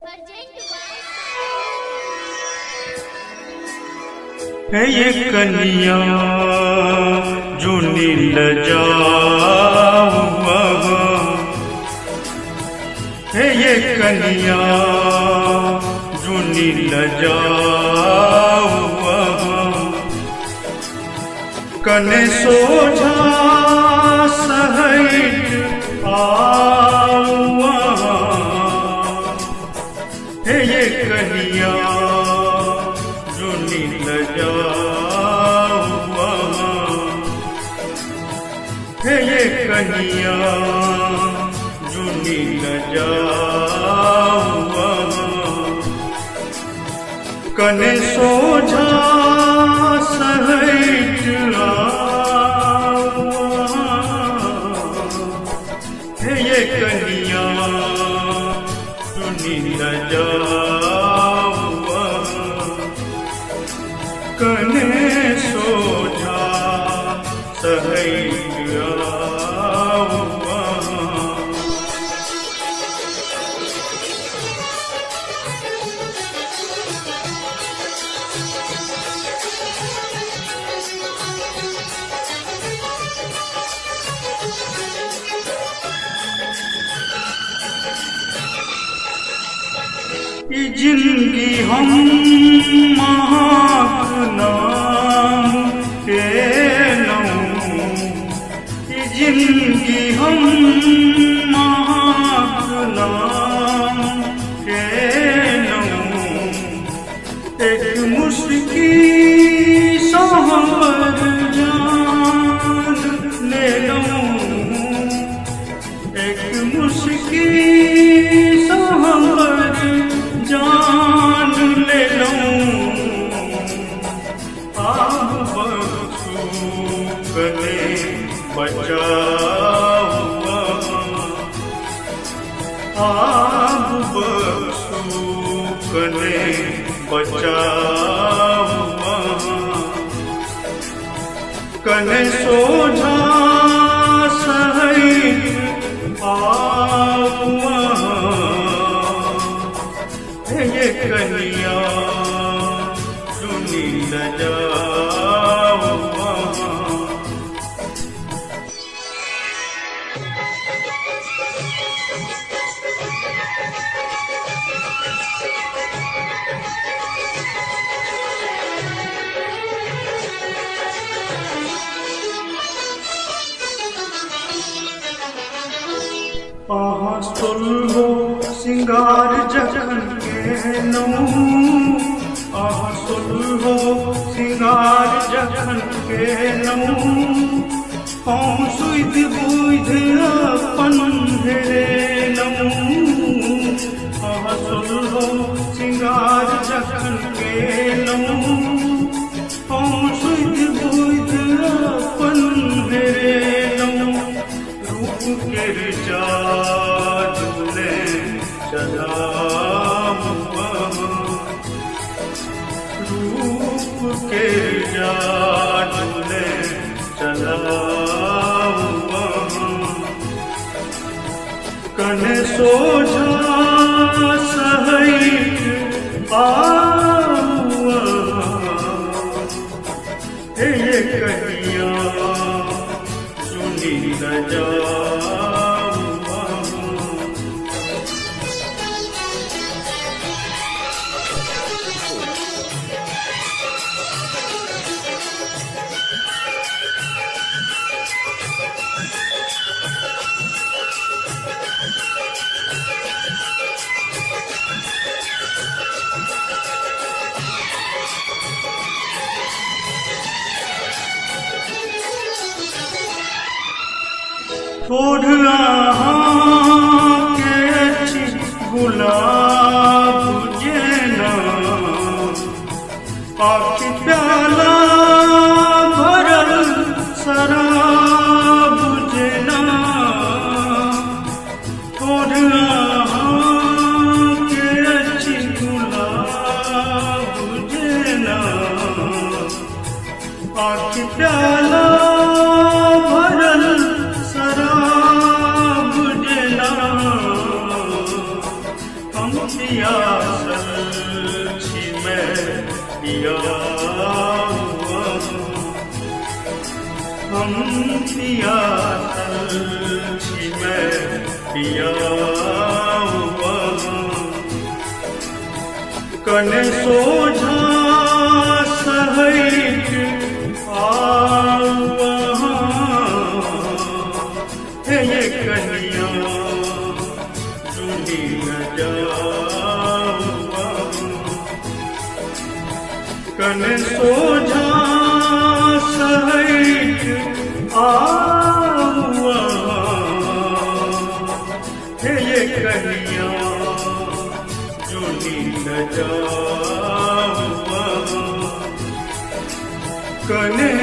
है ये कन्या जो निर्लजाऊं, है ये कन्या जो निर्लजाऊं, कने सोझा सहज आऊं, है ये कन्या जो निर्लजाऊं, है ये कन्या जो निर्लजाऊं, कने सोझा सहज आऊं, है ये कन्या जो निर्लजाऊं, कने सोझा सहज आऊं। ये जिंदगी हम महाक नाम के नऊ, ये जिंदगी हम महाक नाम के नऊ, एक मुश्किल सहबर जान ले लूं, एक मुश्किल सहबर जान ले लूं, आब बख्शू कने बचाऊं, आब बख्शू कने बचाऊं, कने सोझा सहज आऊं, ये कन्या जो निर्लजाऊं। आहा सुल्हो सिंगार जखन केनऊ, आहा सुल्हो सिंगार जखन केनऊ, पाँव सुध बुध अपन हेरेनऊ, आहा सुल्हो सिंगार जखन केनऊ, पाँव सुध बुध अपन हेरेनऊ, रूप केर जादू ने चलाऊं, रूप के जादू ने चलाऊं, कने सोझा सहज आऊं, है ये कन्या जो निर्लजाऊं। छोड़ के अच्छी गुलाब जेना, आँख प्याला भरल शराब जेना, छोड़ के अच्छी गुलाब जेना, आँख प्याला भरल शराब जेना, हम पियासल छी मैं पिया हुआ हम पियासल छी मैं पिया हुआ कने सोझा सहैट आवा हे ये कन्या सुनी न जावा कने सोझा सहैट आवा हे ये कन्या सुनी न जावा कने